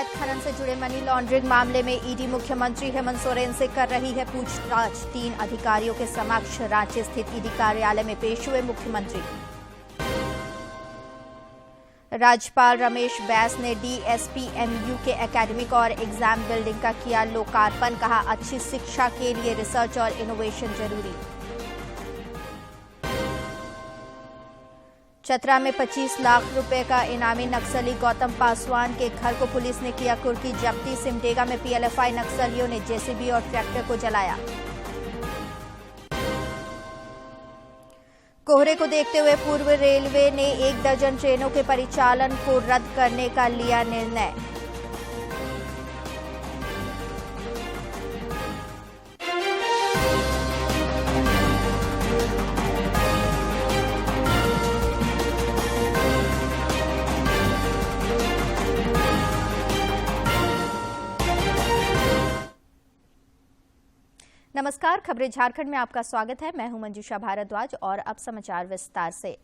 अवैध खनन से जुड़े मनी लॉन्ड्रिंग मामले में ईडी मुख्यमंत्री हेमंत सोरेन से कर रही है पूछताछ। 3 अधिकारियों के समक्ष रांची स्थित ईडी कार्यालय में पेश हुए मुख्यमंत्री। राज्यपाल रमेश बैस ने डीएसपीएमयू के एकेडमिक और एग्जाम बिल्डिंग का किया लोकार्पण। कहा, अच्छी शिक्षा के लिए रिसर्च और इनोवेशन जरूरी। चतरा में 25 लाख रुपए का इनामी नक्सली गौतम पासवान के घर को पुलिस ने किया कुर्की जब्ती। सिमडेगा में पीएलएफआई नक्सलियों ने जेसीबी और ट्रैक्टर को जलाया। कोहरे को देखते हुए पूर्व रेलवे ने 1 दर्जन ट्रेनों के परिचालन को रद्द करने का लिया निर्णय। नमस्कार, खबरें झारखंड में आपका स्वागत है। मैं हूं मंजूषा भारद्वाज और अब समाचार विस्तार से।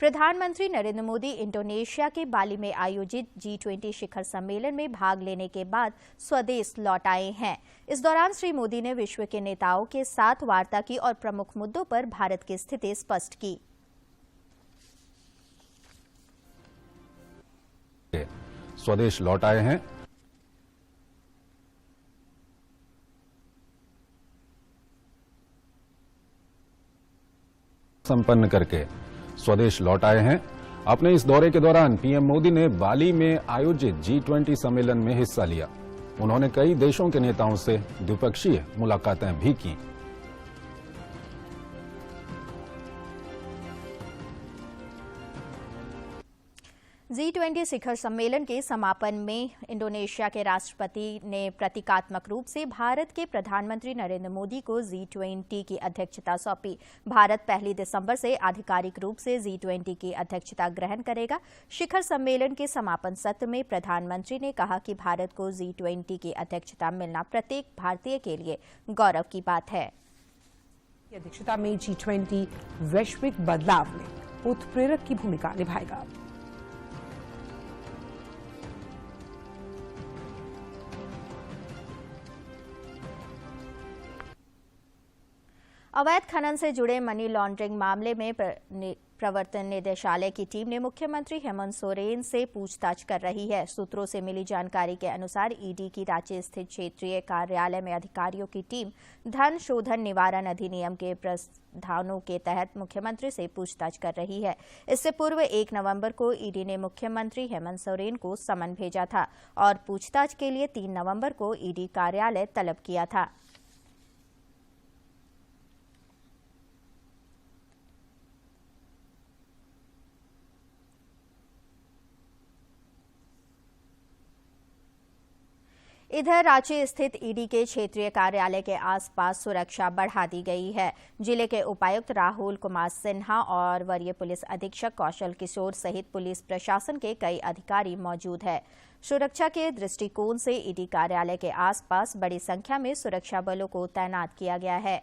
प्रधानमंत्री नरेंद्र मोदी इंडोनेशिया के बाली में आयोजित G20 शिखर सम्मेलन में भाग लेने के बाद स्वदेश लौट आए हैं। इस दौरान श्री मोदी ने विश्व के नेताओं के साथ वार्ता की और प्रमुख मुद्दों पर भारत की स्थिति स्पष्ट की। स्वदेश लौट आए हैं। संपन्न करके स्वदेश लौट आए हैं। अपने इस दौरे के दौरान पीएम मोदी ने बाली में आयोजित G20 सम्मेलन में हिस्सा लिया। उन्होंने कई देशों के नेताओं से द्विपक्षीय मुलाकातें भी की। G20 शिखर सम्मेलन के समापन में इंडोनेशिया के राष्ट्रपति ने प्रतीकात्मक रूप से भारत के प्रधानमंत्री नरेंद्र मोदी को G20 की अध्यक्षता सौंपी। भारत 1 दिसंबर से आधिकारिक रूप से G20 की अध्यक्षता ग्रहण करेगा। शिखर सम्मेलन के समापन सत्र में प्रधानमंत्री ने कहा कि भारत को G20 की अध्यक्षता मिलना प्रत्येक भारतीय के लिए गौरव की बात है। अध्यक्षता में G20 वैश्विक बदलाव में उत्प्रेरक की भूमिका निभाएगा। अवैध खनन से जुड़े मनी लॉन्ड्रिंग मामले में प्रवर्तन निदेशालय की टीम ने मुख्यमंत्री हेमंत सोरेन से पूछताछ कर रही है। सूत्रों से मिली जानकारी के अनुसार ईडी की रांची स्थित क्षेत्रीय कार्यालय में अधिकारियों की टीम धन शोधन निवारण अधिनियम के प्रावधानों के तहत मुख्यमंत्री से पूछताछ कर रही है। इससे पूर्व 1 नवंबर को ईडी ने मुख्यमंत्री हेमंत सोरेन को समन भेजा था और पूछताछ के लिए 3 नवंबर को ईडी कार्यालय तलब किया था। इधर रांची स्थित ईडी के क्षेत्रीय कार्यालय के आसपास सुरक्षा बढ़ा दी गई है। जिले के उपायुक्त राहुल कुमार सिन्हा और वरीय पुलिस अधीक्षक कौशल किशोर सहित पुलिस प्रशासन के कई अधिकारी मौजूद हैं। सुरक्षा के दृष्टिकोण से ईडी कार्यालय के आसपास बड़ी संख्या में सुरक्षा बलों को तैनात किया गया है।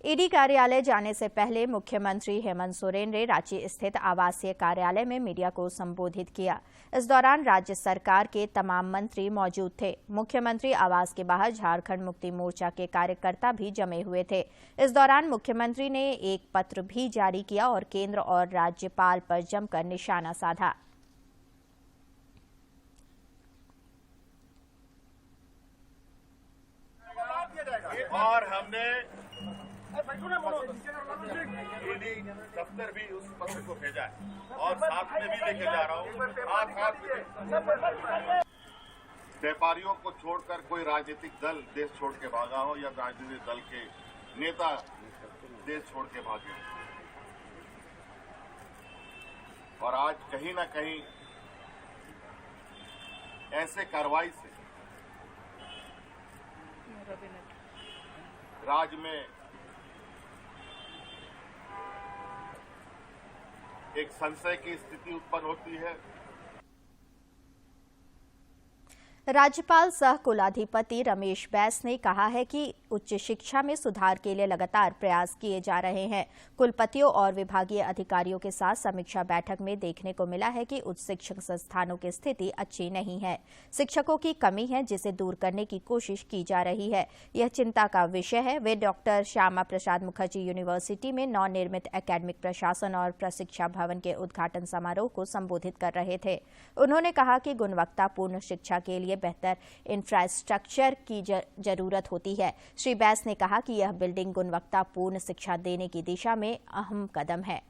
ईडी कार्यालय जाने से पहले मुख्यमंत्री हेमंत सोरेन ने रांची स्थित आवासीय कार्यालय में मीडिया को संबोधित किया। इस दौरान राज्य सरकार के तमाम मंत्री मौजूद थे। मुख्यमंत्री आवास के बाहर झारखंड मुक्ति मोर्चा के कार्यकर्ता भी जमे हुए थे। इस दौरान मुख्यमंत्री ने एक पत्र भी जारी किया और केंद्र और राज्यपाल पर जमकर निशाना साधा। और हमने ईडी दफ्तर भी उस पत्र को भेजा है और साथ में भी लेके जा रहा हूँ। व्यापारियों को छोड़कर कोई राजनीतिक दल देश छोड़ के भागा हो या राजनीतिक दल के नेता देश छोड़ के भागे, और आज कहीं ना कहीं ऐसे कार्रवाई से राज्य में एक संशय की स्थिति उत्पन्न होती है। राज्यपाल सह कुलाधिपति रमेश बैस ने कहा है कि उच्च शिक्षा में सुधार के लिए लगातार प्रयास किए जा रहे हैं। कुलपतियों और विभागीय अधिकारियों के साथ समीक्षा बैठक में देखने को मिला है कि उच्च शिक्षण संस्थानों की स्थिति अच्छी नहीं है। शिक्षकों की कमी है जिसे दूर करने की कोशिश की जा रही है। यह चिंता का विषय है। वे डॉक्टर श्यामा प्रसाद मुखर्जी यूनिवर्सिटी में नवनिर्मित एकेडमिक प्रशासन और प्रशिक्षा भवन के उद्घाटन समारोह को संबोधित कर रहे थे। उन्होंने कहा कि गुणवत्तापूर्ण शिक्षा के लिए बेहतर इंफ्रास्ट्रक्चर की जरूरत होती है। श्री बैस ने कहा कि यह बिल्डिंग गुणवत्तापूर्ण शिक्षा देने की दिशा में अहम कदम है।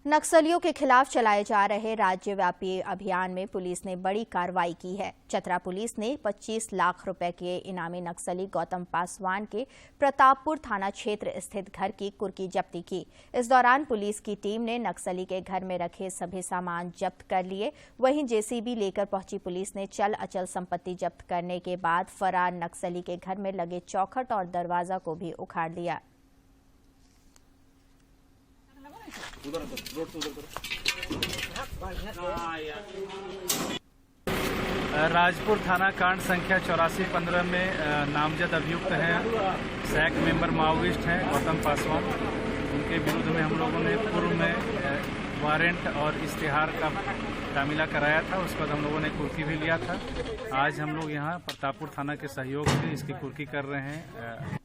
नक्सलियों के खिलाफ चलाए जा रहे राज्यव्यापी अभियान में पुलिस ने बड़ी कार्रवाई की है। चतरा पुलिस ने 25 लाख रुपए के इनामी नक्सली गौतम पासवान के प्रतापपुर थाना क्षेत्र स्थित घर की कुर्की जब्ती की। इस दौरान पुलिस की टीम ने नक्सली के घर में रखे सभी सामान जब्त कर लिए। वहीं जेसीबी लेकर पहुंची पुलिस ने चल अचल संपत्ति जब्त करने के बाद फरार नक्सली के घर में लगे चौखट और दरवाजा को भी उखाड़ दिया। राजपुर थाना कांड संख्या 8415 में नामजद अभियुक्त हैं, सैक मेंबर माओइस्ट हैं गौतम पासवान। उनके विरुद्ध में हम लोगों ने पूर्व में वारंट और इश्तिहार का तामीला कराया था। उसके बाद हम लोगों ने कुर्की भी लिया था। आज हम लोग यहाँ प्रतापपुर थाना के सहयोग से इसकी कुर्की कर रहे हैं।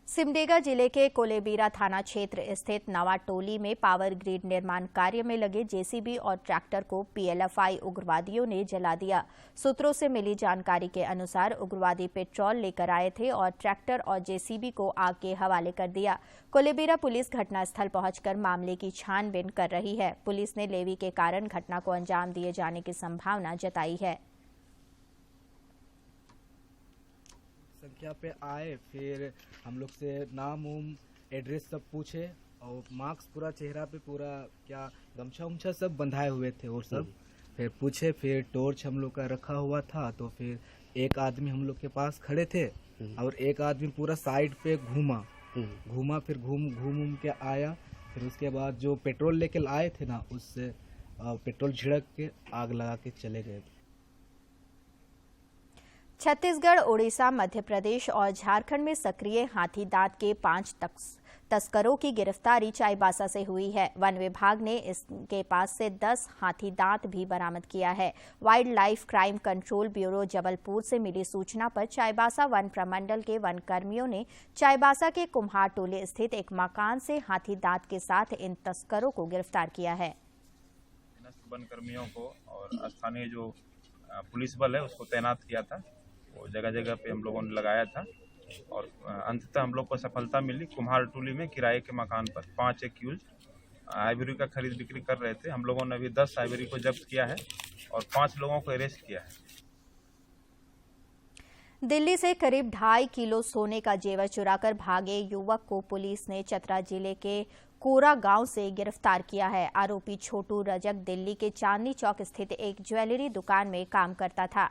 सिमडेगा जिले के कोलेबीरा थाना क्षेत्र स्थित नवाटोली में पावर ग्रिड निर्माण कार्य में लगे जेसीबी और ट्रैक्टर को पीएलएफआई उग्रवादियों ने जला दिया। सूत्रों से मिली जानकारी के अनुसार उग्रवादी पेट्रोल लेकर आए थे और ट्रैक्टर और जेसीबी को आग के हवाले कर दिया। कोलेबीरा पुलिस घटनास्थल पहुंचकर मामले की छानबीन कर रही है। पुलिस ने लेवी के कारण घटना को अंजाम दिए जाने की संभावना जताई है। संख्या पे आए, फिर हम लोग से नाम एड्रेस सब पूछे और मार्क्स पूरा चेहरा पे पूरा क्या गमछा उमछा सब बंधाए हुए थे और सब फिर पूछे। फिर टॉर्च हम लोग का रखा हुआ था। तो फिर एक आदमी हम लोग के पास खड़े थे और एक आदमी पूरा साइड पे घूमा फिर घूम के आया। फिर उसके बाद जो पेट्रोल लेके आए थे ना, उससे पेट्रोल छिड़क के आग लगा के चले गए। छत्तीसगढ़, ओडिशा, मध्य प्रदेश और झारखंड में सक्रिय हाथी दांत के 5 तस्करों की गिरफ्तारी चाईबासा से हुई है। वन विभाग ने इसके पास से 10 हाथी दांत भी बरामद किया है। Wild life crime control bureau Jabalpur से मिली सूचना पर चाईबासा वन प्रमंडल के वन कर्मियों ने चाईबासा के कुम्हार टोले स्थित एक मकान से हाथी दांत के साथ इन तस्करों को गिरफ्तार किया है। वन कर्मियों को और स्थानीय जो पुलिस बल है उसको तैनात किया था। वो जगह जगह पे हम लोगों ने लगाया था और अंततः हम लोग को सफलता मिली। कुम्हार टोली में किराए के मकान पर 5 एक्यूज आइवरी का खरीद बिक्री कर रहे थे। हम लोगों ने अभी 10 आइवरी को जब्त किया है और 5 लोगों को अरेस्ट किया है। दिल्ली से करीब 2.5 किलो सोने का जेवर चुराकर भागे युवक को पुलिस ने चतरा जिले के कोरा गांव से गिरफ्तार किया है। आरोपी छोटू रजक दिल्ली के चांदनी चौक स्थित एक ज्वेलरी दुकान में काम करता था।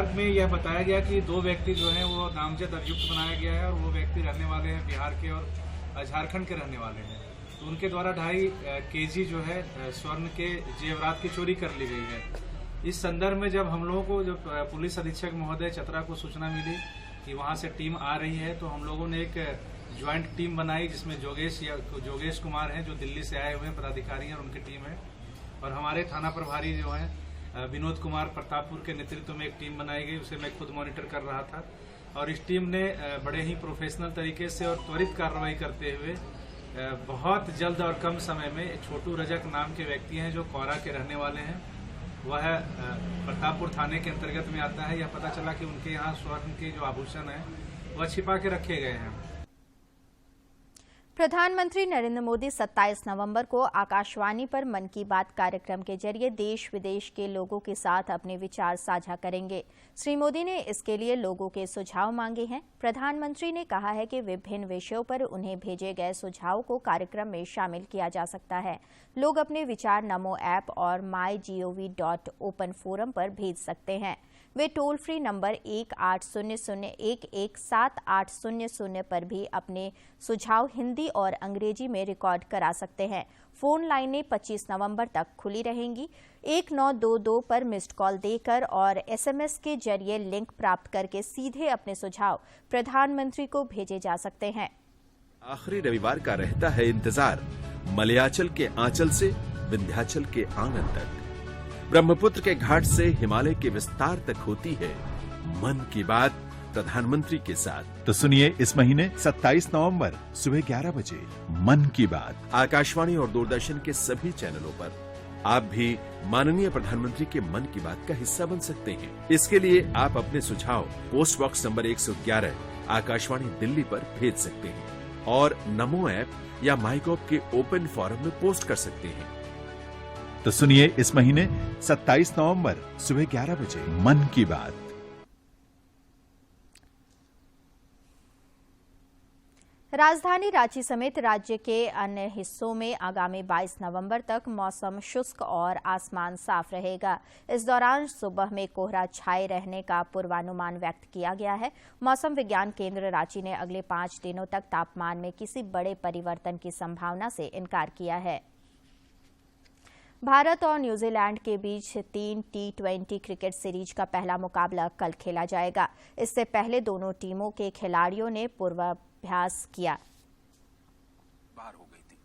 में यह बताया गया कि 2 व्यक्ति जो हैं वो नामजद अभियुक्त बनाया गया है और वो व्यक्ति रहने वाले हैं बिहार के और झारखंड के रहने वाले हैं। तो उनके द्वारा 2.5 केजी जो है स्वर्ण के जेवरात की चोरी कर ली गई है। इस संदर्भ में जब हम लोगों को जब पुलिस अधीक्षक महोदय चतरा को सूचना मिली कि वहां से टीम आ रही है, तो हम लोगों ने एक ज्वाइंट टीम बनाई जिसमें जोगेश कुमार हैं जो दिल्ली से आए हुए हैं पदाधिकारी हैं और उनकी टीम है, और हमारे थाना प्रभारी जो हैं विनोद कुमार प्रतापपुर के नेतृत्व में एक टीम बनाई गई। उसे मैं खुद मॉनिटर कर रहा था और इस टीम ने बड़े ही प्रोफेशनल तरीके से और त्वरित कार्रवाई करते हुए बहुत जल्द और कम समय में छोटू रजक नाम के व्यक्ति हैं जो कोरा के रहने वाले हैं, वह प्रतापपुर थाने के अंतर्गत में आता है। यह पता चला कि उनके यहाँ स्वर्ण के जो आभूषण हैं वह छिपा के रखे गए हैं। प्रधानमंत्री नरेंद्र मोदी 27 नवंबर को आकाशवाणी पर मन की बात कार्यक्रम के जरिए देश विदेश के लोगों के साथ अपने विचार साझा करेंगे। श्री मोदी ने इसके लिए लोगों के सुझाव मांगे हैं। प्रधानमंत्री ने कहा है कि विभिन्न विषयों पर उन्हें भेजे गए सुझावों को कार्यक्रम में शामिल किया जा सकता है। लोग अपने विचार नमो ऐप और mygov.open फोरम पर भेज सकते हैं। वे टोल फ्री नंबर 1800-117800 पर भी अपने सुझाव हिंदी और अंग्रेजी में रिकॉर्ड करा सकते हैं। फोन लाइनें 25 नवंबर तक खुली रहेंगी। 1922 पर मिस्ड कॉल देकर और SMS के जरिए लिंक प्राप्त करके सीधे अपने सुझाव प्रधानमंत्री को भेजे जा सकते हैं। आखिरी रविवार का रहता है इंतजार, मलयाचल के आंचल से विंध्याचल के आंगन तक, ब्रह्मपुत्र के घाट से हिमालय के विस्तार तक होती है मन की बात प्रधानमंत्री के साथ। तो सुनिए इस महीने 27 नवंबर सुबह 11 बजे मन की बात आकाशवाणी और दूरदर्शन के सभी चैनलों पर। आप भी माननीय प्रधानमंत्री के मन की बात का हिस्सा बन सकते हैं। इसके लिए आप अपने सुझाव post box number 111 Akashvani Delhi पर भेज सकते हैं और नमो ऐप या माईगॉव के ओपन फोरम में पोस्ट कर सकते हैं। तो सुनिए इस महीने 27 नवंबर सुबह 11 बजे मन की बात। राजधानी रांची समेत राज्य के अन्य हिस्सों में आगामी 22 नवंबर तक मौसम शुष्क और आसमान साफ रहेगा। इस दौरान सुबह में कोहरा छाए रहने का पूर्वानुमान व्यक्त किया गया है। मौसम विज्ञान केंद्र रांची ने अगले 5 दिनों तक तापमान में किसी बड़े परिवर्तन की संभावना से इनकार किया है। भारत और न्यूजीलैंड के बीच 3 T20 क्रिकेट सीरीज का पहला मुकाबला कल खेला जाएगा। इससे पहले दोनों टीमों के खिलाड़ियों ने पूर्वाभ्यास किया। बाहर हो गई थी।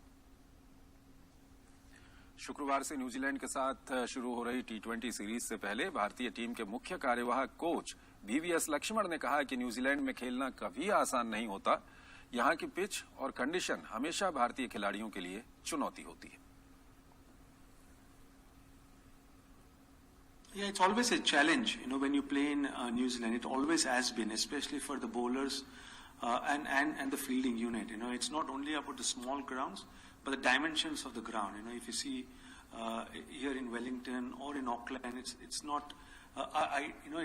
शुक्रवार से न्यूजीलैंड के साथ शुरू हो रही T20 सीरीज से पहले भारतीय टीम के मुख्य कार्यवाहक कोच VVS लक्ष्मण ने कहा कि न्यूजीलैंड में खेलना कभी आसान नहीं होता। यहां की पिच और कंडीशन हमेशा भारतीय खिलाड़ियों के लिए चुनौती होती है। Yeah, it's always a challenge, when you play in New Zealand. It always has been, especially for the bowlers and the fielding unit. It's not only about the small grounds, but the dimensions of the ground. If you see here in Wellington or in Auckland, it's not,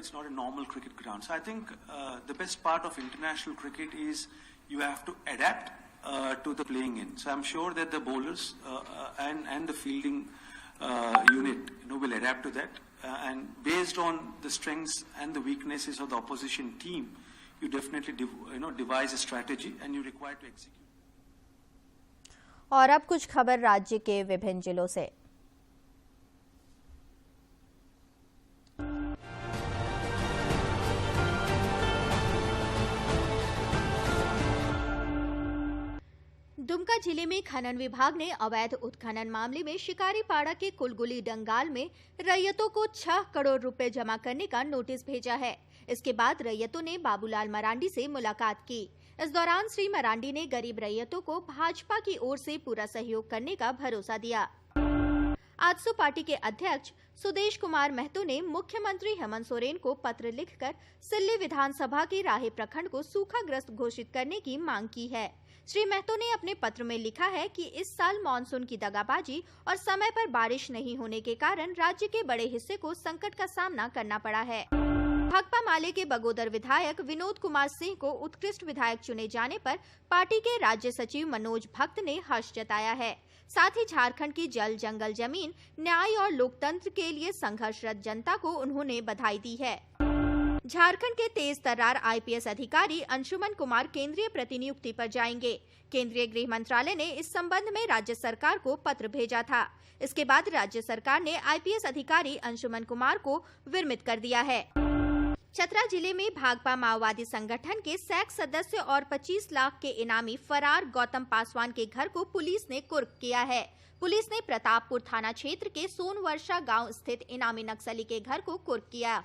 it's not a normal cricket ground. So I think the best part of international cricket is you have to adapt to the playing in. So I'm sure that the bowlers and the fielding unit, will adapt to that. And based on the strengths and the weaknesses of the opposition team, you definitely devise a strategy and you require to execute. और अब कुछ खबर राज्य के विभिन्न जिलों से। दुमका जिले में खनन विभाग ने अवैध उत्खनन मामले में शिकारीपाड़ा के कुलगुली डंगाल में रैयतों को 6 करोड़ रुपए जमा करने का नोटिस भेजा है। इसके बाद रैयतों ने बाबूलाल मरांडी से मुलाकात की। इस दौरान श्री मरांडी ने गरीब रैयतों को भाजपा की ओर से पूरा सहयोग करने का भरोसा दिया। आजसू पार्टी के अध्यक्ष सुदेश कुमार महतो ने मुख्यमंत्री हेमंत सोरेन को पत्र लिखकर सिल्ली विधानसभा के राहे प्रखंड को सूखाग्रस्त घोषित करने की मांग की है। श्री महतो ने अपने पत्र में लिखा है कि इस साल मानसून की दगाबाजी और समय पर बारिश नहीं होने के कारण राज्य के बड़े हिस्से को संकट का सामना करना पड़ा है। भाकपा माले के बगोदर विधायक विनोद कुमार सिंह को उत्कृष्ट विधायक चुने जाने पर पार्टी के राज्य सचिव मनोज भक्त ने हर्ष जताया है। साथ ही झारखंड की जल जंगल जमीन न्याय और लोकतंत्र के लिए संघर्षरत जनता को उन्होंने बधाई दी है। झारखंड के तेज तर्रार IPS अधिकारी अंशुमन कुमार केंद्रीय प्रतिनियुक्ति पर जाएंगे। केंद्रीय गृह मंत्रालय ने इस संबंध में राज्य सरकार को पत्र भेजा था। इसके बाद राज्य सरकार ने IPS अधिकारी अंशुमन कुमार को विरमित कर दिया है। चतरा जिले में भाकपा माओवादी संगठन के सैक सदस्य और 25 लाख के इनामी फरार गौतम पासवान के घर को पुलिस ने कुर्क किया है। पुलिस ने प्रतापपुर थाना क्षेत्र के सोनवर्षा गांव स्थित इनामी नक्सली के घर को कुर्क किया।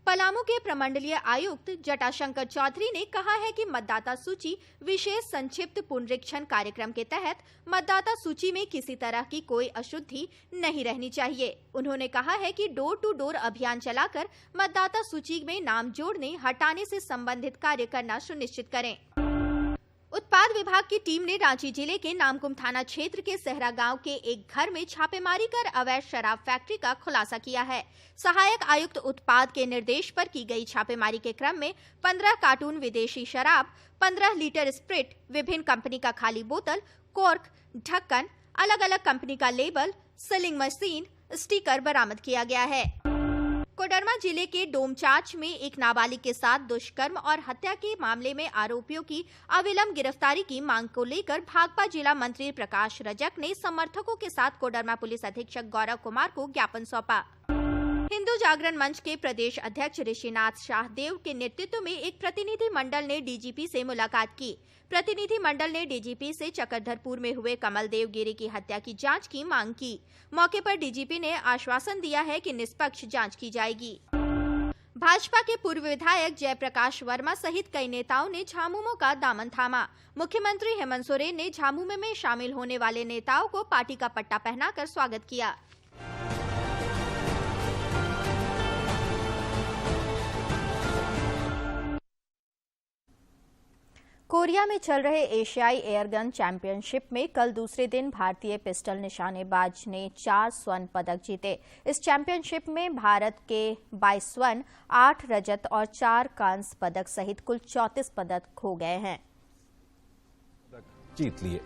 पलामू के प्रमंडलीय आयुक्त जटाशंकर चौधरी ने कहा है कि मतदाता सूची विशेष संक्षिप्त पुनरीक्षण कार्यक्रम के तहत मतदाता सूची में किसी तरह की कोई अशुद्धि नहीं रहनी चाहिए। उन्होंने कहा है कि डोर टू डोर अभियान चलाकर मतदाता सूची में नाम जोड़ने हटाने से संबंधित कार्य करना सुनिश्चित करें। उत्पाद विभाग की टीम ने रांची जिले के नामकुम थाना क्षेत्र के सहरा गांव के एक घर में छापेमारी कर अवैध शराब फैक्ट्री का खुलासा किया है। सहायक आयुक्त उत्पाद के निर्देश पर की गई छापेमारी के क्रम में 15 कार्टून विदेशी शराब, 15 लीटर स्प्रिट, विभिन्न कंपनी का खाली बोतल, कॉर्क, ढक्कन, अलग अलग कंपनी का लेबल, सीलिंग मशीन, स्टिकर बरामद किया गया है। कोडरमा जिले के डोमचांच में एक नाबालिग के साथ दुष्कर्म और हत्या के मामले में आरोपियों की अविलंब गिरफ्तारी की मांग को लेकर भाकपा जिला मंत्री प्रकाश रजक ने समर्थकों के साथ कोडरमा पुलिस अधीक्षक गौरव कुमार को ज्ञापन सौंपा। हिंदू जागरण मंच के प्रदेश अध्यक्ष ऋषिनाथ शाहदेव के नेतृत्व में एक प्रतिनिधि मंडल ने डीजीपी से मुलाकात की। प्रतिनिधि मंडल ने डीजीपी से चक्रधरपुर में हुए कमलदेव गिरी की हत्या की जांच की मांग की। मौके पर डीजीपी ने आश्वासन दिया है कि निष्पक्ष जांच की जाएगी। भाजपा के पूर्व विधायक जयप्रकाश वर्मा सहित कई नेताओं ने झामुमो का दामन थामा। मुख्यमंत्री हेमंत सोरेन ने झामुमो में शामिल होने वाले नेताओं को पार्टी का पट्टा पहनाकर स्वागत किया। कोरिया में चल रहे एशियाई एयरगन चैंपियनशिप में कल दूसरे दिन भारतीय पिस्टल निशानेबाज ने 4 स्वर्ण पदक जीते। इस चैंपियनशिप में भारत के 22 स्वर्ण, 8 रजत और 4 कांस्य पदक सहित कुल 34 पदक हो गए हैं। जीत लिए।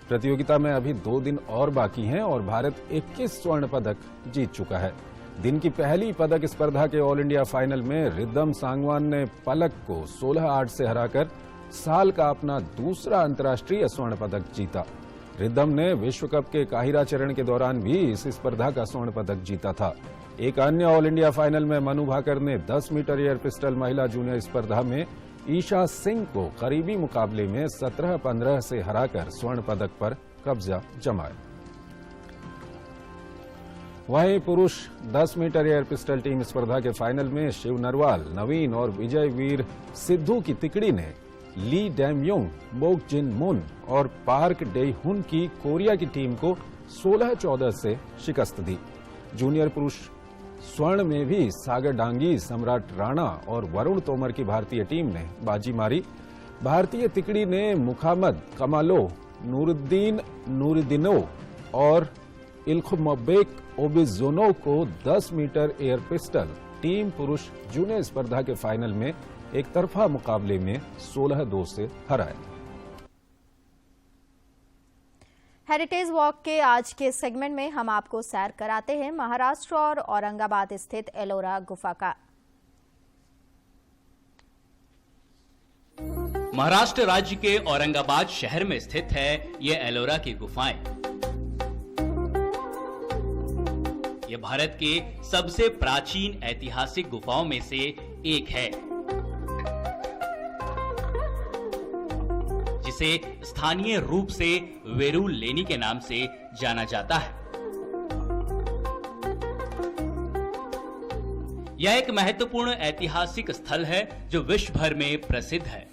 प्रतियोगिता में अभी 2 दिन और बाकी हैं और भारत 21 स्वर्ण पदक जीत चुका है। दिन की पहली पदक स्पर्धा के ऑल इंडिया फाइनल में रिद्धम सांगवान ने पलक को 16-8 से हराकर साल का अपना दूसरा अंतर्राष्ट्रीय स्वर्ण पदक जीता। रिद्धम ने विश्व कप के काहिरा चरण के दौरान भी इस स्पर्धा का स्वर्ण पदक जीता था। एक अन्य ऑल इंडिया फाइनल में मनु भाकर ने 10 मीटर एयर पिस्टल महिला जूनियर स्पर्धा में ईशा सिंह को करीबी मुकाबले में 17-15 से हराकर स्वर्ण पदक पर कब्जा जमाया। वहीं पुरुष 10 मीटर एयर पिस्टल टीम स्पर्धा के फाइनल में शिव नरवाल, नवीन और विजय वीर सिद्धू की तिकड़ी ने ली डैमयोंग, मोक जिन मुन और पार्क डेहुन की कोरिया की टीम को 16-14 से शिकस्त दी। जूनियर पुरुष स्वर्ण में भी सागर डांगी, सम्राट राणा और वरुण तोमर की भारतीय टीम ने बाजी मारी। भारतीय तिकड़ी ने मुखामद कमालो, नूरुद्दीन नूरुद्दीनो और इल्खुमबेक ओबिजोनो को 10 मीटर एयर पिस्टल टीम पुरुष जूनियर स्पर्धा के फाइनल में एक तरफा मुकाबले में 16-2 से हराया। हेरिटेज वॉक के आज के सेगमेंट में हम आपको सैर कराते हैं महाराष्ट्र और औरंगाबाद स्थित एलोरा गुफा का। महाराष्ट्र राज्य के औरंगाबाद शहर में स्थित है ये एलोरा की गुफाएं। ये भारत के सबसे प्राचीन ऐतिहासिक गुफाओं में से एक है, जिसे स्थानीय रूप से वेरूल लेनी के नाम से जाना जाता है। यह एक महत्वपूर्ण ऐतिहासिक स्थल है जो विश्व भर में प्रसिद्ध है।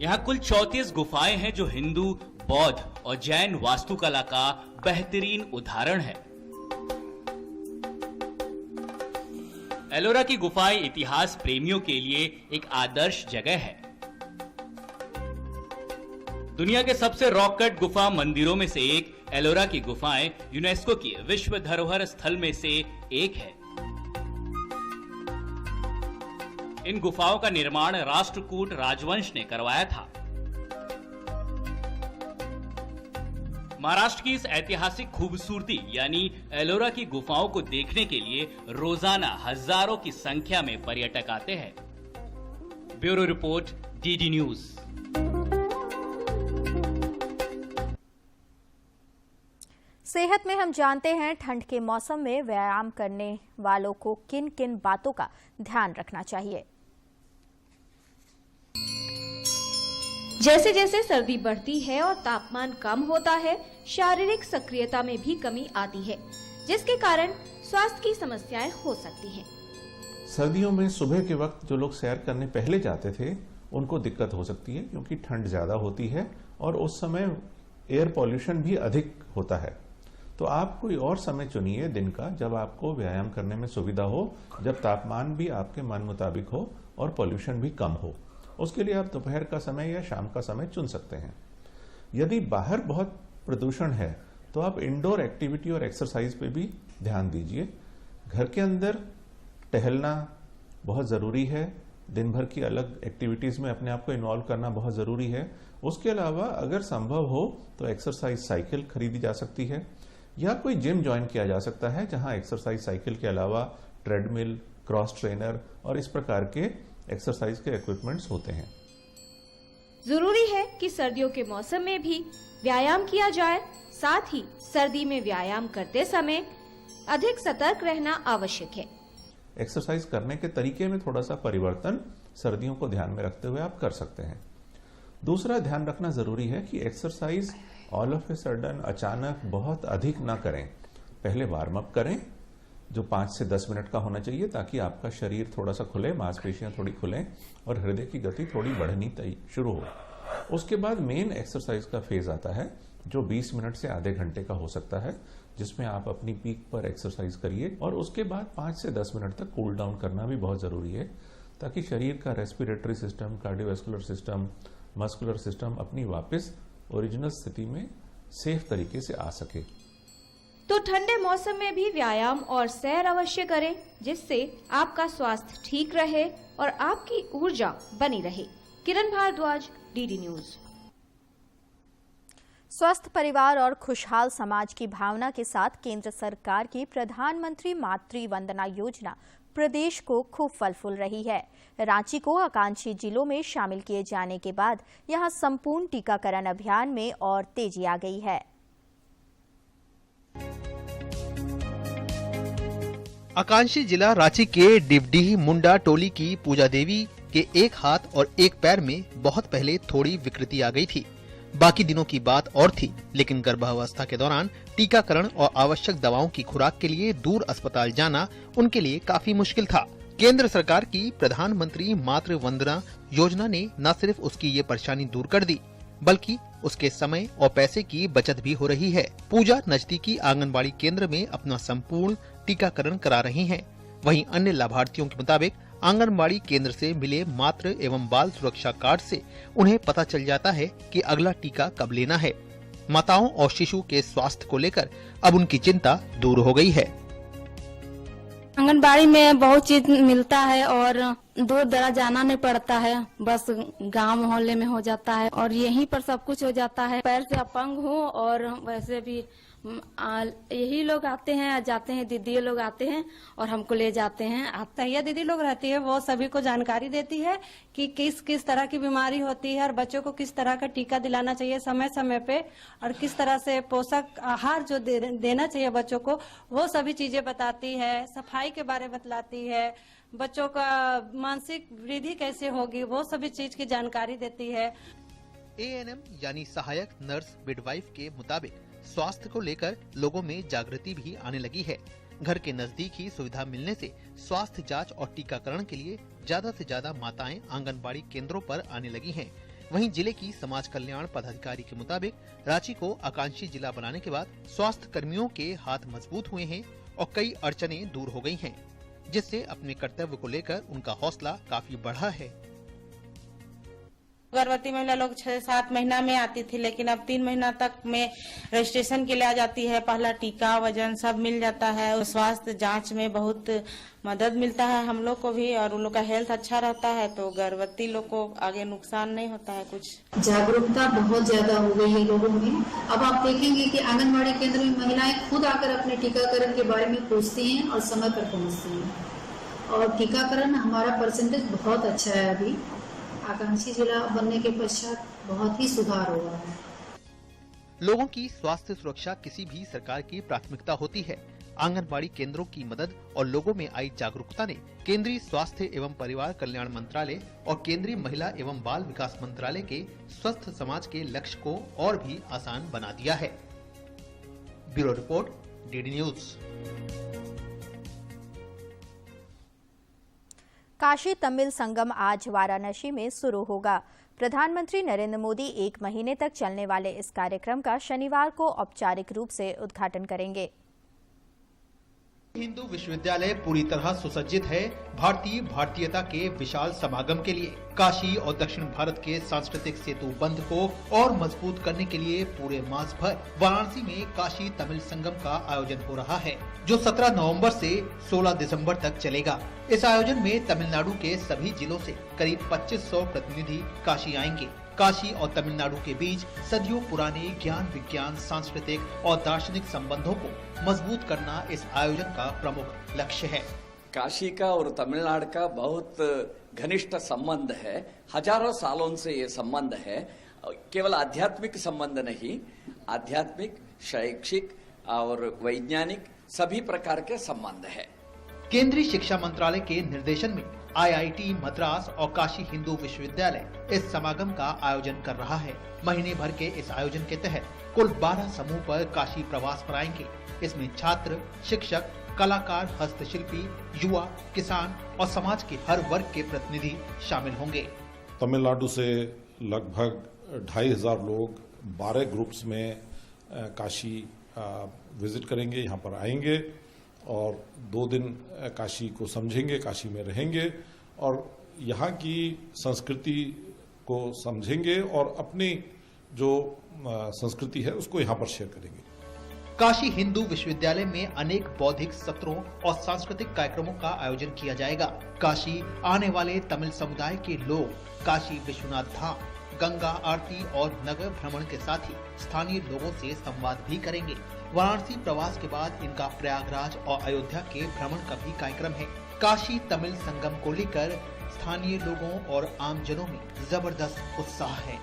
यहाँ कुल 34 गुफाएं हैं जो हिंदू, बौद्ध और जैन वास्तुकला का बेहतरीन उदाहरण है। एलोरा की गुफाएं इतिहास प्रेमियों के लिए एक आदर्श जगह है। दुनिया के सबसे रॉक कट गुफा मंदिरों में से एक एलोरा की गुफाएं यूनेस्को की विश्व धरोहर स्थल में से एक है। इन गुफाओं का निर्माण राष्ट्रकूट राजवंश ने करवाया था। महाराष्ट्र की इस ऐतिहासिक खूबसूरती यानी एलोरा की गुफाओं को देखने के लिए रोजाना हजारों की संख्या में पर्यटक आते हैं। Bureau report, DD news. सेहत में हम जानते हैं ठंड के मौसम में व्यायाम करने वालों को किन किन बातों का ध्यान रखना चाहिए। जैसे जैसे सर्दी बढ़ती है और तापमान कम होता है, शारीरिक सक्रियता में भी कमी आती है, जिसके कारण स्वास्थ्य की समस्याएं हो सकती हैं। सर्दियों में सुबह के वक्त जो लोग सैर करने पहले जाते थे उनको दिक्कत हो सकती है, क्योंकि ठंड ज्यादा होती है और उस समय एयर पॉल्यूशन भी अधिक होता है। तो आप कोई और समय चुनिए दिन का जब आपको व्यायाम करने में सुविधा हो, जब तापमान भी आपके मन मुताबिक हो और पॉल्यूशन भी कम हो। उसके लिए आप दोपहर का समय या शाम का समय चुन सकते हैं। यदि बाहर बहुत प्रदूषण है तो आप इंडोर एक्टिविटी और एक्सरसाइज पे भी ध्यान दीजिए। घर के अंदर टहलना बहुत ज़रूरी है, दिन भर की अलग एक्टिविटीज़ में अपने आप को इन्वॉल्व करना बहुत ज़रूरी है। उसके अलावा अगर संभव हो तो एक्सरसाइज साइकिल खरीदी जा सकती है। या कोई जिम ज्वाइन किया जा सकता है जहां एक्सरसाइज साइकिल के अलावा ट्रेडमिल, क्रॉस ट्रेनर और इस प्रकार के एक्सरसाइज के इक्विपमेंट्स होते हैं। जरूरी है कि सर्दियों के मौसम में भी व्यायाम किया जाए। साथ ही सर्दी में व्यायाम करते समय अधिक सतर्क रहना आवश्यक है। एक्सरसाइज करने के तरीके में थोड़ा सा परिवर्तन सर्दियों को ध्यान में रखते हुए आप कर सकते हैं। दूसरा ध्यान रखना जरूरी है कि exercise all of a sudden अचानक बहुत अधिक ना करें। पहले वार्म अप करें जो 5 से 10 मिनट का होना चाहिए, ताकि आपका शरीर थोड़ा सा खुले, मांसपेशियां थोड़ी खुलें और हृदय की गति थोड़ी बढ़नी शुरू हो। उसके बाद मेन एक्सरसाइज का फेज आता है जो 20 मिनट से आधे घंटे का हो सकता है, जिसमें आप अपनी पीक पर एक्सरसाइज करिए और उसके बाद 5 से 10 मिनट तक कूल डाउन करना भी बहुत जरूरी है, ताकि शरीर का respiratory system, cardiovascular system, muscular system अपनी वापस ओरिजिनल स्थिति में सेफ तरीके से आ सके। तो ठंडे मौसम में भी व्यायाम और सैर अवश्य करें, जिससे आपका स्वास्थ्य ठीक रहे और आपकी ऊर्जा बनी रहे। किरण भारद्वाज, डीडी न्यूज। स्वस्थ परिवार और खुशहाल समाज की भावना के साथ केंद्र सरकार की प्रधानमंत्री मातृ वंदना योजना प्रदेश को खूब फल फूल रही है। रांची को आकांक्षी जिलों में शामिल किए जाने के बाद यहां संपूर्ण टीकाकरण अभियान में और तेजी आ गई है। आकांक्षी जिला रांची के डिवडीह मुंडा टोली की पूजा देवी के एक हाथ और एक पैर में बहुत पहले थोड़ी विकृति आ गई थी। बाकी दिनों की बात और थी, लेकिन गर्भावस्था के दौरान टीकाकरण और आवश्यक दवाओं की खुराक के लिए दूर अस्पताल जाना उनके लिए काफी मुश्किल था। केंद्र सरकार की प्रधानमंत्री मातृ वंदना योजना ने न सिर्फ उसकी ये परेशानी दूर कर दी, बल्कि उसके समय और पैसे की बचत भी हो रही है। पूजा नजदीकी आंगनबाड़ी केंद्र में अपना संपूर्ण टीकाकरण करा रही हैं। वहीं अन्य लाभार्थियों के मुताबिक आंगनबाड़ी केंद्र से मिले मातृ एवं बाल सुरक्षा कार्ड से उन्हें पता चल जाता है कि अगला टीका कब लेना है। माताओं और शिशु के स्वास्थ्य को लेकर अब उनकी चिंता दूर हो गई है। आंगनबाड़ी में बहुत चीज मिलता है और दूर दराज जाना नहीं पड़ता है, बस गांव मोहल्ले में हो जाता है और यहीं पर सब कुछ हो जाता है। पैर से अपंग हूँ और वैसे भी यही लोग आते हैं, जाते हैं, दीदी लोग आते हैं और हमको ले जाते हैं। तैया दीदी लोग रहती है, वो सभी को जानकारी देती है कि किस किस तरह की बीमारी होती है और बच्चों को किस तरह का टीका दिलाना चाहिए समय समय पे, और किस तरह से पोषक आहार जो देना चाहिए बच्चों को, वो सभी चीजें बताती है। सफाई के बारे में बतलाती है, बच्चों का मानसिक वृद्धि कैसे होगी, वो सभी चीज की जानकारी देती है। ANM यानी सहायक नर्स मिडवाइफ के मुताबिक स्वास्थ्य को लेकर लोगों में जागृति भी आने लगी है। घर के नजदीक ही सुविधा मिलने से स्वास्थ्य जांच और टीकाकरण के लिए ज्यादा से ज्यादा माताएं आंगनबाड़ी केंद्रों पर आने लगी हैं। वहीं जिले की समाज कल्याण पदाधिकारी के मुताबिक रांची को आकांक्षी जिला बनाने के बाद स्वास्थ्य कर्मियों के हाथ मजबूत हुए हैं और कई अड़चनें दूर हो गई हैं, जिससे अपने कर्तव्य को लेकर उनका हौसला काफी बढ़ा है। गर्भवती महिला लोग 6-7 महीना में आती थी, लेकिन अब 3 महीना तक में रजिस्ट्रेशन के लिए आ जाती है। पहला टीका, वजन सब मिल जाता है। स्वास्थ्य जांच में बहुत मदद मिलता है हम लोग को भी, और उन लोग का हेल्थ अच्छा रहता है, तो गर्भवती लोग को आगे नुकसान नहीं होता है। कुछ जागरूकता बहुत ज्यादा हो गई है लोगों में। अब आप देखेंगे कि आंगनबाड़ी केंद्र में महिलाएं खुद आकर अपने टीकाकरण के बारे में पूछती हैं और समय पर पहुँचती हैं, और टीकाकरण हमारा परसेंटेज बहुत अच्छा है। अभी आकांक्षी जिला बनने के पश्चात बहुत ही सुधार हुआ है। लोगों की स्वास्थ्य सुरक्षा किसी भी सरकार की प्राथमिकता होती है। आंगनबाड़ी केंद्रों की मदद और लोगों में आई जागरूकता ने केंद्रीय स्वास्थ्य एवं परिवार कल्याण मंत्रालय और केंद्रीय महिला एवं बाल विकास मंत्रालय के स्वस्थ समाज के लक्ष्य को और भी आसान बना दिया है। Bureau report, DD news. Kashi Tamil Sangam आज वाराणसी में शुरू होगा। प्रधानमंत्री नरेंद्र मोदी 1 महीने तक चलने वाले इस कार्यक्रम का शनिवार को औपचारिक रूप से उद्घाटन करेंगे। हिंदू विश्वविद्यालय पूरी तरह सुसज्जित है। भारतीयता के विशाल समागम के लिए काशी और दक्षिण भारत के सांस्कृतिक सेतु बंध को और मजबूत करने के लिए पूरे मास भर वाराणसी में काशी तमिल संगम का आयोजन हो रहा है, जो 17 नवंबर से 16 दिसंबर तक चलेगा। इस आयोजन में तमिलनाडु के सभी जिलों से करीब 2500 प्रतिनिधि काशी आएंगे। काशी और तमिलनाडु के बीच सदियों पुराने ज्ञान, विज्ञान, सांस्कृतिक और दार्शनिक संबंधों को मजबूत करना इस आयोजन का प्रमुख लक्ष्य है। काशी का और तमिलनाडु का बहुत घनिष्ठ संबंध है। हजारों सालों से ये संबंध है। केवल आध्यात्मिक संबंध नहीं, आध्यात्मिक, शैक्षिक और वैज्ञानिक सभी प्रकार के संबंध है। केंद्रीय शिक्षा मंत्रालय के निर्देशन में IIT मद्रास और काशी हिंदू विश्वविद्यालय इस समागम का आयोजन कर रहा है। महीने भर के इस आयोजन के तहत कुल 12 समूह पर काशी प्रवास पर आएंगे। इसमें छात्र, शिक्षक, कलाकार, हस्तशिल्पी, युवा, किसान और समाज के हर वर्ग के प्रतिनिधि शामिल होंगे। तमिलनाडु से लगभग 2500 लोग 12 ग्रुप्स में काशी विजिट करेंगे, यहाँ पर आएंगे और 2 दिन काशी को समझेंगे, काशी में रहेंगे और यहाँ की संस्कृति को समझेंगे और अपनी जो संस्कृति है उसको यहाँ पर शेयर करेंगे। काशी हिंदू विश्वविद्यालय में अनेक बौद्धिक सत्रों और सांस्कृतिक कार्यक्रमों का आयोजन किया जाएगा। काशी आने वाले तमिल समुदाय के लोग काशी विश्वनाथ धाम, गंगा आरती और नगर भ्रमण के साथ ही स्थानीय लोगों से संवाद भी करेंगे। वाराणसी प्रवास के बाद इनका प्रयागराज और अयोध्या के भ्रमण का भी कार्यक्रम है। काशी तमिल संगम को लेकर स्थानीय लोगों और आमजनों में जबरदस्त उत्साह है।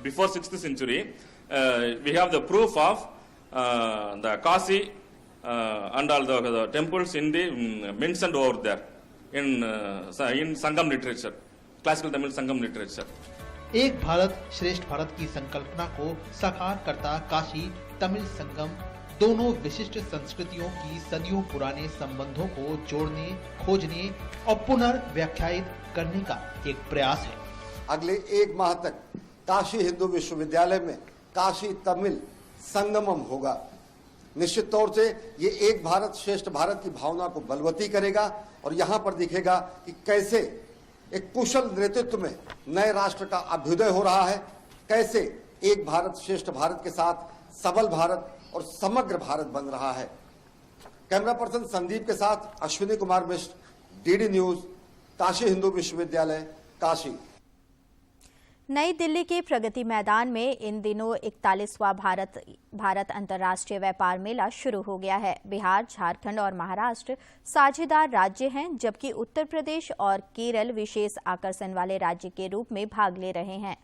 Before 6th century, we have the proof of the Kashi and all the temples in the mentioned over there in Sangam literature, classical Tamil Sangam literature. एक भारत श्रेष्ठ भारत की संकल्पना को साकार करता काशी तमिल संगम दोनों विशिष्ट संस्कृतियों की सदियों पुराने संबंधों को जोड़ने, खोजने और पुनर्व्याख्यायित करने का एक प्रयास है। अगले 1 माह तक काशी हिंदू विश्वविद्यालय में काशी तमिल संगमम होगा। निश्चित तौर से ये एक भारत श्रेष्ठ भारत की भावना को बलवती करेगा और यहाँ पर दिखेगा कि कैसे एक कुशल नेतृत्व में नए राष्ट्र का अभ्युदय हो रहा है, कैसे एक भारत श्रेष्ठ भारत के साथ सबल भारत और समग्र भारत बन रहा है। कैमरा पर्सन संदीप के साथ अश्विनी कुमार मिश्र, DD न्यूज, काशी हिंदू विश्वविद्यालय, काशी। नई दिल्ली के प्रगति मैदान में इन दिनों 41वां भारत अंतर्राष्ट्रीय व्यापार मेला शुरू हो गया है। बिहार, झारखंड और महाराष्ट्र साझेदार राज्य हैं, जबकि उत्तर प्रदेश और केरल विशेष आकर्षण वाले राज्य के रूप में भाग ले रहे हैं।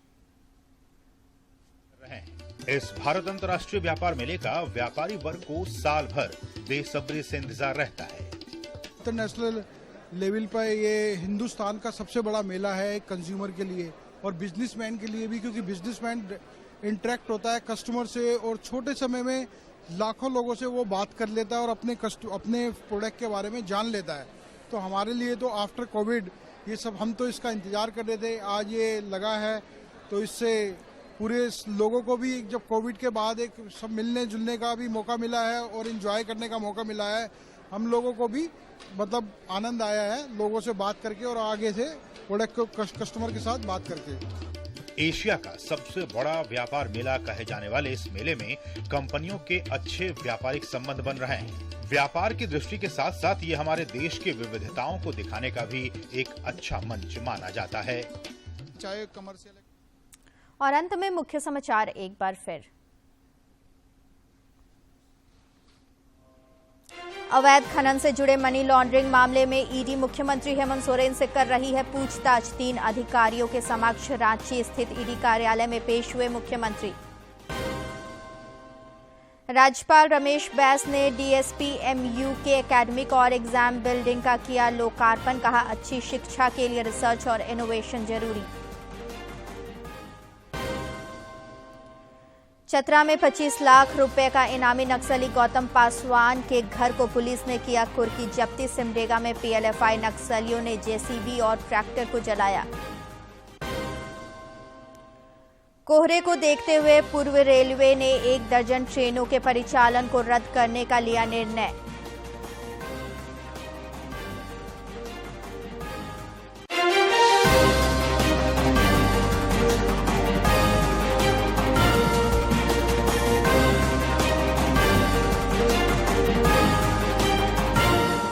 इस भारत अंतर्राष्ट्रीय व्यापार मेले का व्यापारी वर्ग को साल भर बेसब्री से इंतजार रहता है। इंटरनेशनल लेवल पर ये हिंदुस्तान का सबसे बड़ा मेला है कंज्यूमर के लिए और बिजनेसमैन के लिए भी, क्योंकि बिजनेसमैन इंटरेक्ट होता है कस्टमर से और छोटे समय में लाखों लोगों से वो बात कर लेता है और अपने प्रोडक्ट के बारे में जान लेता है। तो हमारे लिए तो आफ्टर कोविड ये सब हम तो इसका इंतजार कर रहे थे, आज ये लगा है तो इससे पूरे लोगों को भी जब कोविड के बाद एक सब मिलने जुलने का भी मौका मिला है और एंजॉय करने का मौका मिला है। हम लोगों को भी मतलब आनंद आया है लोगों से बात करके और आगे से प्रोडक्ट को कस्टमर के साथ बात करके। एशिया का सबसे बड़ा व्यापार मेला कहे जाने वाले इस मेले में कंपनियों के अच्छे व्यापारिक संबंध बन रहे हैं। व्यापार की दृष्टि के साथ साथ ये हमारे देश की विविधताओं को दिखाने का भी एक अच्छा मंच माना जाता है। चाहे कमर्शियल। और अंत में मुख्य समाचार एक बार फिर। अवैध खनन से जुड़े मनी लॉन्ड्रिंग मामले में ईडी मुख्यमंत्री हेमंत सोरेन से कर रही है पूछताछ। 3 अधिकारियों के समक्ष रांची स्थित ईडी कार्यालय में पेश हुए मुख्यमंत्री। राज्यपाल रमेश बैस ने DSP-MU के एकेडमिक और एग्जाम बिल्डिंग का किया लोकार्पण। कहा, अच्छी शिक्षा के लिए रिसर्च और इनोवेशन जरूरी। चतरा में 25 लाख रुपए का इनामी नक्सली गौतम पासवान के घर को पुलिस ने किया कुर्की जब्ती। सिमडेगा में PLFI नक्सलियों ने JCB और ट्रैक्टर को जलाया। कोहरे को देखते हुए पूर्व रेलवे ने 1 दर्जन ट्रेनों के परिचालन को रद्द करने का लिया निर्णय।